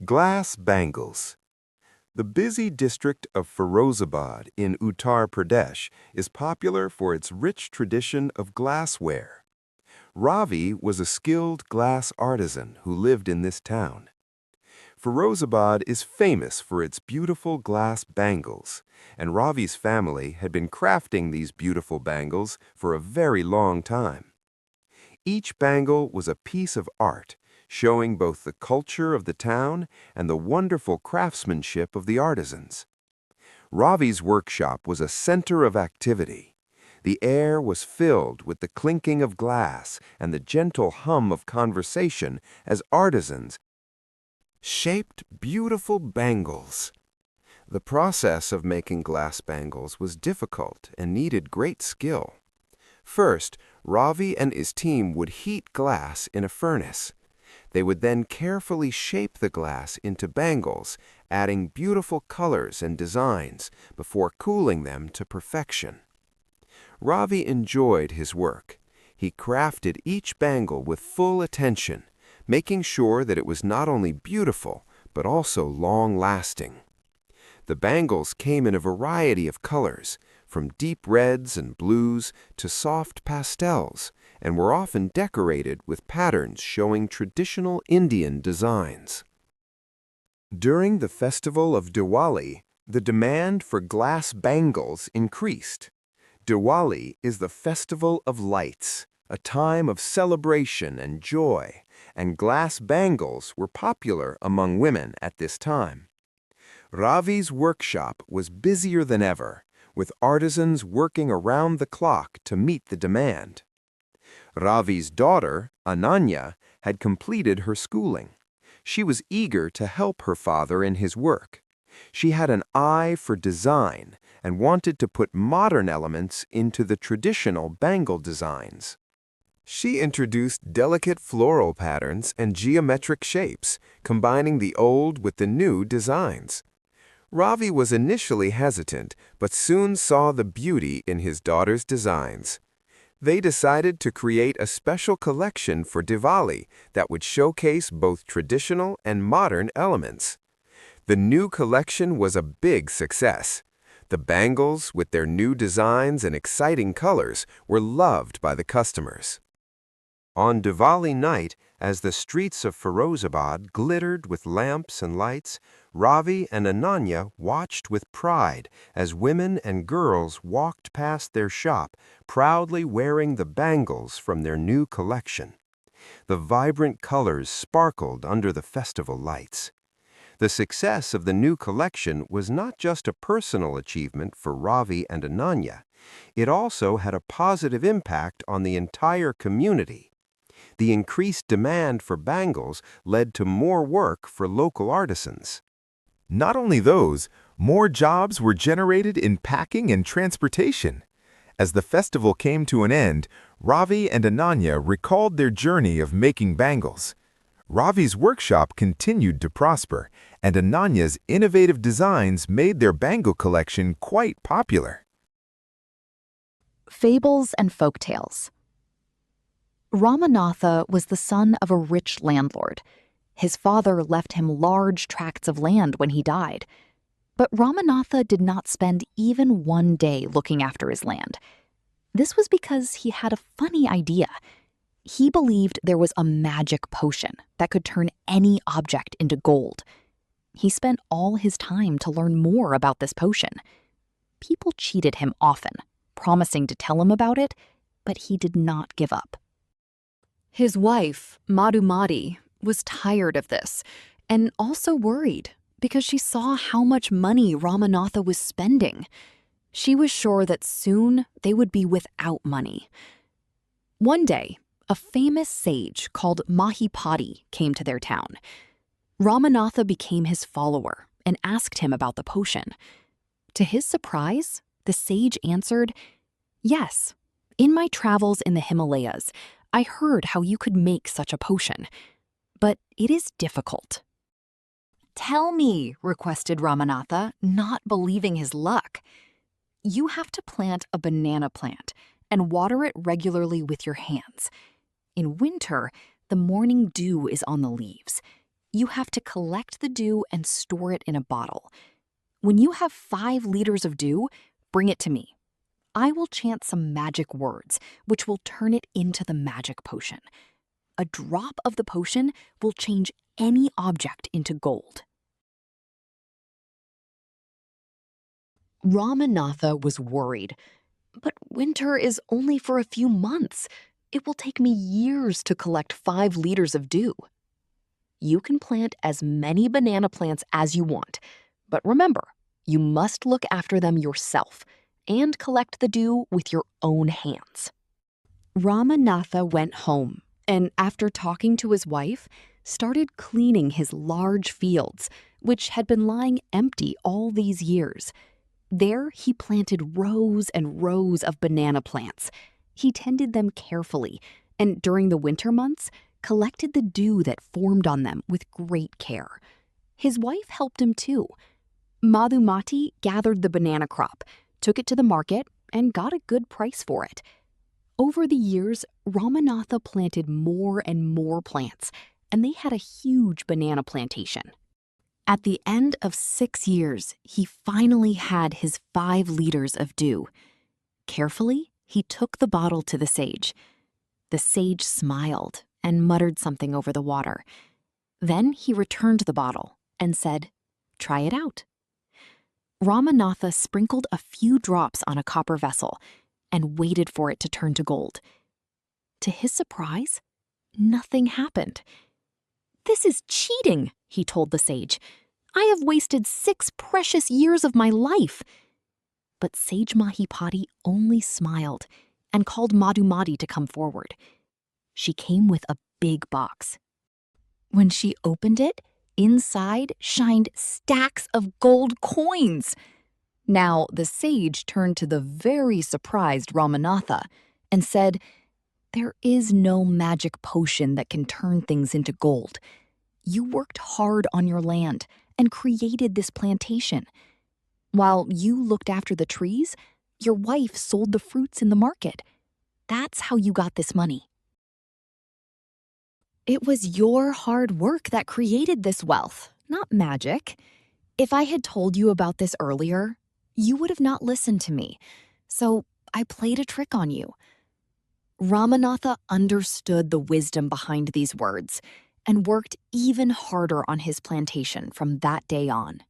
Glass bangles. The busy district of Firozabad in Uttar Pradesh is popular for its rich tradition of glassware. Ravi was a skilled glass artisan who lived in this town. Firozabad is famous for its beautiful glass bangles, and Ravi's family had been crafting these beautiful bangles for a very long time. Each bangle was a piece of art, showing both the culture of the town and the wonderful craftsmanship of the artisans. Ravi's workshop was a center of activity. The air was filled with the clinking of glass and the gentle hum of conversation as artisans shaped beautiful bangles. The process of making glass bangles was difficult and needed great skill. First, Ravi and his team would heat glass in a furnace. They would then carefully shape the glass into bangles, adding beautiful colors and designs before cooling them to perfection. Ravi enjoyed his work. He crafted each bangle with full attention, making sure that it was not only beautiful, but also long-lasting. The bangles came in a variety of colors, from deep reds and blues to soft pastels, and were often decorated with patterns showing traditional Indian designs. During the festival of Diwali, the demand for glass bangles increased. Diwali is the festival of lights, a time of celebration and joy, and glass bangles were popular among women at this time. Ravi's workshop was busier than ever, with artisans working around the clock to meet the demand. Ravi's daughter, Ananya, had completed her schooling. She was eager to help her father in his work. She had an eye for design and wanted to put modern elements into the traditional bangle designs. She introduced delicate floral patterns and geometric shapes, combining the old with the new designs. Ravi was initially hesitant, but soon saw the beauty in his daughter's designs. They decided to create a special collection for Diwali that would showcase both traditional and modern elements. The new collection was a big success. The bangles, with their new designs and exciting colors, were loved by the customers. On Diwali night, as the streets of Firozabad glittered with lamps and lights, Ravi and Ananya watched with pride as women and girls walked past their shop, proudly wearing the bangles from their new collection. The vibrant colors sparkled under the festival lights. The success of the new collection was not just a personal achievement for Ravi and Ananya. It also had a positive impact on the entire community. The increased demand for bangles led to more work for local artisans. Not only those, more jobs were generated in packing and transportation. As the festival came to an end, Ravi and Ananya recalled their journey of making bangles. Ravi's workshop continued to prosper, and Ananya's innovative designs made their bangle collection quite popular. Fables and Folktales. Ramanatha was the son of a rich landlord. His father left him large tracts of land when he died. But Ramanatha did not spend even one day looking after his land. This was because he had a funny idea. He believed there was a magic potion that could turn any object into gold. He spent all his time to learn more about this potion. People cheated him often, promising to tell him about it, but he did not give up. His wife, Madhumati, was tired of this and also worried because she saw how much money Ramanatha was spending. She was sure that soon they would be without money. One day, a famous sage called Mahipati came to their town. Ramanatha became his follower and asked him about the potion. To his surprise, the sage answered, "Yes, in my travels in the Himalayas, I heard how you could make such a potion, but it is difficult." "Tell me," requested Ramanatha, not believing his luck. "You have to plant a banana plant and water it regularly with your hands. In winter, the morning dew is on the leaves. You have to collect the dew and store it in a bottle. When you have 5 liters of dew, bring it to me. I will chant some magic words, which will turn it into the magic potion. A drop of the potion will change any object into gold. Ramanatha was worried. But winter is only for a few months. It will take me years to collect 5 liters of dew. You can plant as many banana plants as you want, but remember, you must look after them yourself and collect the dew with your own hands. Ramanatha went home and, after talking to his wife, started cleaning his large fields, which had been lying empty all these years. There, he planted rows and rows of banana plants. He tended them carefully, and during the winter months, collected the dew that formed on them with great care. His wife helped him too. Madhumati gathered the banana crop, took it to the market, and got a good price for it. Over the years, Ramanatha planted more and more plants, and they had a huge banana plantation. At the end of 6 years, he finally had his 5 liters of dew. Carefully, he took the bottle to the sage. The sage smiled and muttered something over the water. Then he returned the bottle and said, "Try it out." Ramanatha sprinkled a few drops on a copper vessel and waited for it to turn to gold. To his surprise, nothing happened. "This is cheating," he told the sage. "I have wasted 6 precious years of my life." But Sage Mahipati only smiled and called Madhumati to come forward. She came with a big box. When she opened it, inside shined stacks of gold coins. Now the sage turned to the very surprised Ramanatha and said, "There is no magic potion that can turn things into gold. You worked hard on your land and created this plantation. While you looked after the trees, your wife sold the fruits in the market. That's how you got this money. It was your hard work that created this wealth, not magic. If I had told you about this earlier, you would have not listened to me, so I played a trick on you." Ramanatha understood the wisdom behind these words and worked even harder on his plantation from that day on.